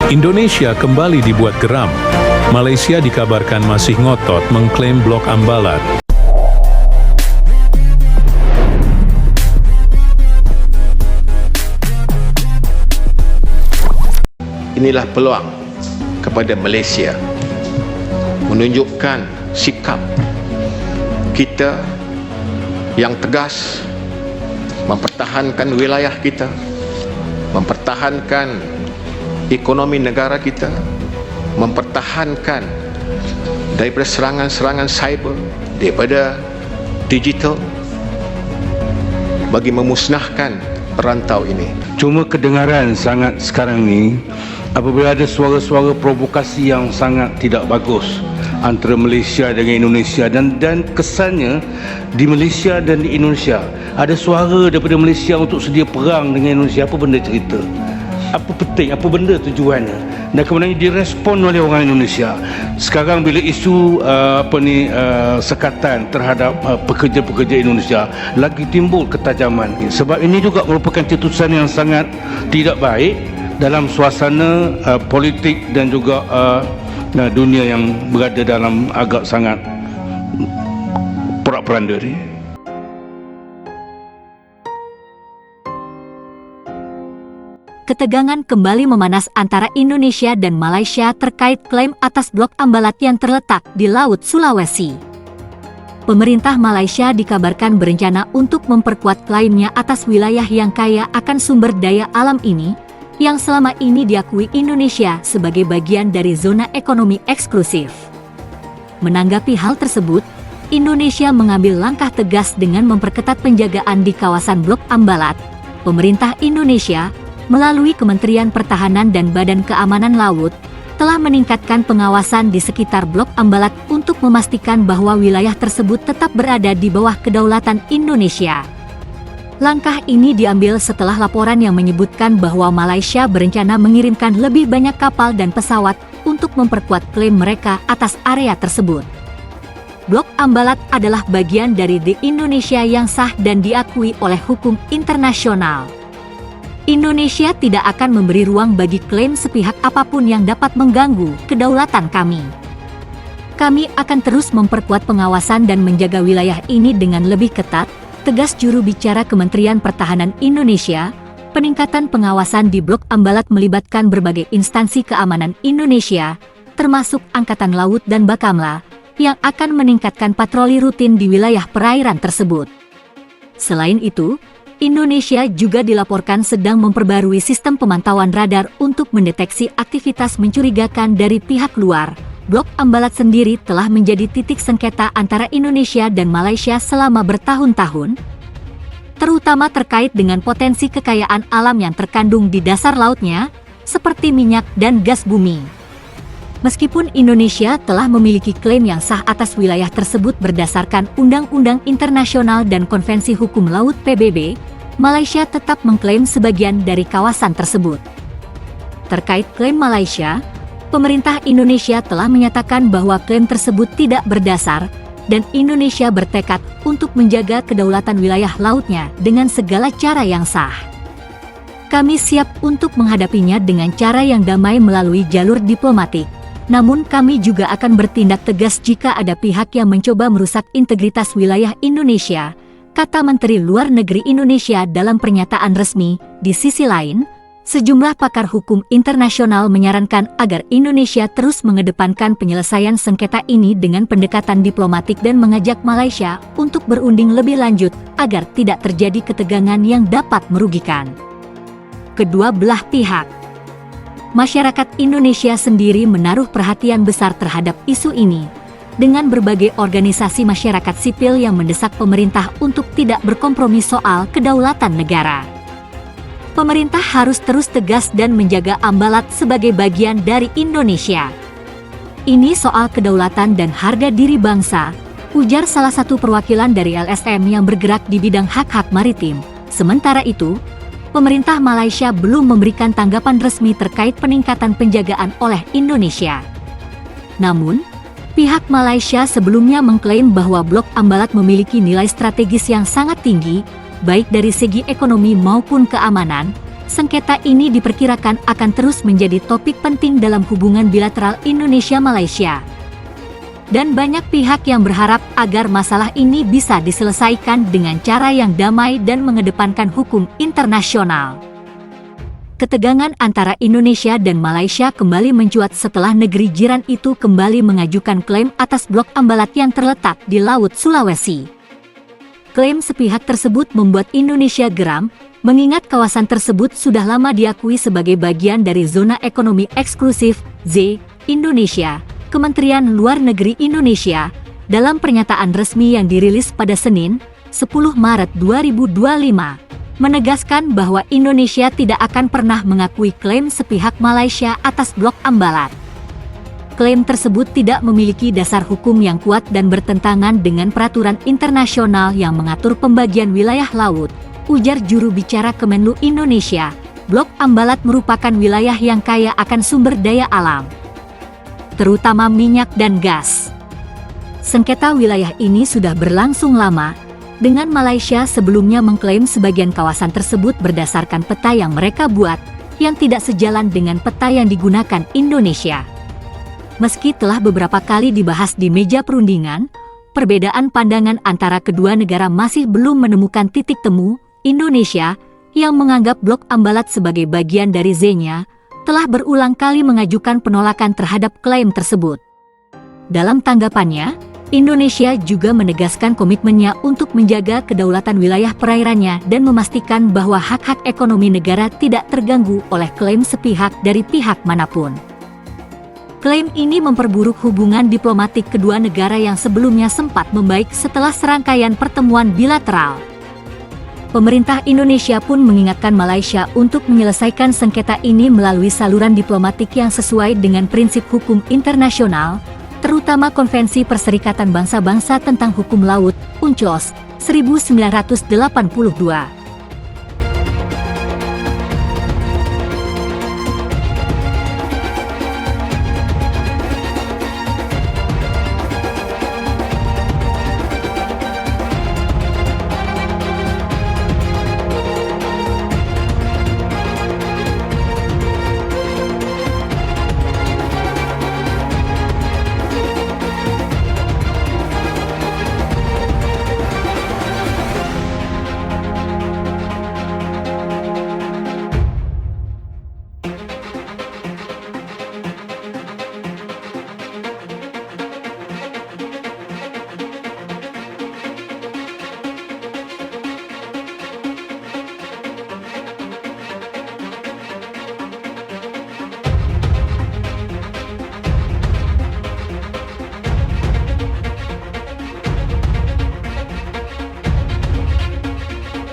Indonesia kembali dibuat geram. Malaysia dikabarkan masih ngotot mengklaim Blok Ambalat. Inilah peluang kepada Malaysia menunjukkan sikap kita yang tegas, mempertahankan wilayah kita, mempertahankan ekonomi negara kita, mempertahankan daripada serangan-serangan cyber, daripada digital, bagi memusnahkan perantau ini. Cuma kedengaran sangat sekarang ni apabila ada suara-suara provokasi yang sangat tidak bagus antara Malaysia dengan Indonesia, dan kesannya di Malaysia dan di Indonesia ada suara daripada Malaysia untuk sedia perang dengan Indonesia. Apa benda cerita? Apa penting? Apa benda tujuannya? Dan kemudian direspon oleh orang Indonesia. Sekarang bila isu sekatan terhadap pekerja-pekerja Indonesia lagi timbul ketajaman. Sebab ini juga merupakan cetusan yang sangat tidak baik dalam suasana politik dan juga dunia yang berada dalam agak sangat porak-poranda ni. Ketegangan kembali memanas antara Indonesia dan Malaysia terkait klaim atas Blok Ambalat yang terletak di Laut Sulawesi. Pemerintah Malaysia dikabarkan berencana untuk memperkuat klaimnya atas wilayah yang kaya akan sumber daya alam ini, yang selama ini diakui Indonesia sebagai bagian dari zona ekonomi eksklusif. Menanggapi hal tersebut, Indonesia mengambil langkah tegas dengan memperketat penjagaan di kawasan Blok Ambalat. Pemerintah Indonesia melalui Kementerian Pertahanan dan Badan Keamanan Laut telah meningkatkan pengawasan di sekitar Blok Ambalat untuk memastikan bahwa wilayah tersebut tetap berada di bawah kedaulatan Indonesia. Langkah ini diambil setelah laporan yang menyebutkan bahwa Malaysia berencana mengirimkan lebih banyak kapal dan pesawat untuk memperkuat klaim mereka atas area tersebut. Blok Ambalat adalah bagian dari di Indonesia yang sah dan diakui oleh hukum internasional. Indonesia tidak akan memberi ruang bagi klaim sepihak apapun yang dapat mengganggu kedaulatan kami. Kami akan terus memperkuat pengawasan dan menjaga wilayah ini dengan lebih ketat, tegas juru bicara Kementerian Pertahanan Indonesia. Peningkatan pengawasan di Blok Ambalat melibatkan berbagai instansi keamanan Indonesia, termasuk Angkatan Laut dan Bakamla, yang akan meningkatkan patroli rutin di wilayah perairan tersebut. Selain itu, Indonesia juga dilaporkan sedang memperbarui sistem pemantauan radar untuk mendeteksi aktivitas mencurigakan dari pihak luar. Blok Ambalat sendiri telah menjadi titik sengketa antara Indonesia dan Malaysia selama bertahun-tahun, terutama terkait dengan potensi kekayaan alam yang terkandung di dasar lautnya, seperti minyak dan gas bumi. Meskipun Indonesia telah memiliki klaim yang sah atas wilayah tersebut berdasarkan Undang-Undang Internasional dan Konvensi Hukum Laut PBB, Malaysia tetap mengklaim sebagian dari kawasan tersebut. Terkait klaim Malaysia, pemerintah Indonesia telah menyatakan bahwa klaim tersebut tidak berdasar, dan Indonesia bertekad untuk menjaga kedaulatan wilayah lautnya dengan segala cara yang sah. Kami siap untuk menghadapinya dengan cara yang damai melalui jalur diplomatik. Namun kami juga akan bertindak tegas jika ada pihak yang mencoba merusak integritas wilayah Indonesia, kata Menteri Luar Negeri Indonesia dalam pernyataan resmi. Di sisi lain, sejumlah pakar hukum internasional menyarankan agar Indonesia terus mengedepankan penyelesaian sengketa ini dengan pendekatan diplomatik dan mengajak Malaysia untuk berunding lebih lanjut agar tidak terjadi ketegangan yang dapat merugikan kedua belah pihak. Masyarakat Indonesia sendiri menaruh perhatian besar terhadap isu ini, dengan berbagai organisasi masyarakat sipil yang mendesak pemerintah untuk tidak berkompromi soal kedaulatan negara. Pemerintah harus terus tegas dan menjaga Ambalat sebagai bagian dari Indonesia. Ini soal kedaulatan dan harga diri bangsa, ujar salah satu perwakilan dari LSM yang bergerak di bidang hak-hak maritim. Sementara itu, pemerintah Malaysia belum memberikan tanggapan resmi terkait peningkatan penjagaan oleh Indonesia. Namun, pihak Malaysia sebelumnya mengklaim bahwa Blok Ambalat memiliki nilai strategis yang sangat tinggi, baik dari segi ekonomi maupun keamanan, sengketa ini diperkirakan akan terus menjadi topik penting dalam hubungan bilateral Indonesia-Malaysia. Dan banyak pihak yang berharap agar masalah ini bisa diselesaikan dengan cara yang damai dan mengedepankan hukum internasional. Ketegangan antara Indonesia dan Malaysia kembali mencuat setelah negeri jiran itu kembali mengajukan klaim atas blok Ambalat yang terletak di Laut Sulawesi. Klaim sepihak tersebut membuat Indonesia geram, mengingat kawasan tersebut sudah lama diakui sebagai bagian dari Zona Ekonomi Eksklusif (ZEE) Indonesia. Kementerian Luar Negeri Indonesia, dalam pernyataan resmi yang dirilis pada Senin, 10 Maret 2025, menegaskan bahwa Indonesia tidak akan pernah mengakui klaim sepihak Malaysia atas blok Ambalat. Klaim tersebut tidak memiliki dasar hukum yang kuat dan bertentangan dengan peraturan internasional yang mengatur pembagian wilayah laut, ujar juru bicara Kemenlu Indonesia. Blok Ambalat merupakan wilayah yang kaya akan sumber daya alam, terutama minyak dan gas. Sengketa wilayah ini sudah berlangsung lama, dengan Malaysia sebelumnya mengklaim sebagian kawasan tersebut berdasarkan peta yang mereka buat, yang tidak sejalan dengan peta yang digunakan Indonesia. Meski telah beberapa kali dibahas di meja perundingan, perbedaan pandangan antara kedua negara masih belum menemukan titik temu. Indonesia, yang menganggap blok Ambalat sebagai bagian dari ZEE-nya, telah berulang kali mengajukan penolakan terhadap klaim tersebut. Dalam tanggapannya, Indonesia juga menegaskan komitmennya untuk menjaga kedaulatan wilayah perairannya dan memastikan bahwa hak-hak ekonomi negara tidak terganggu oleh klaim sepihak dari pihak manapun. Klaim ini memperburuk hubungan diplomatik kedua negara yang sebelumnya sempat membaik setelah serangkaian pertemuan bilateral. Pemerintah Indonesia pun mengingatkan Malaysia untuk menyelesaikan sengketa ini melalui saluran diplomatik yang sesuai dengan prinsip hukum internasional, terutama Konvensi Perserikatan Bangsa-Bangsa tentang Hukum Laut, UNCLOS, 1982.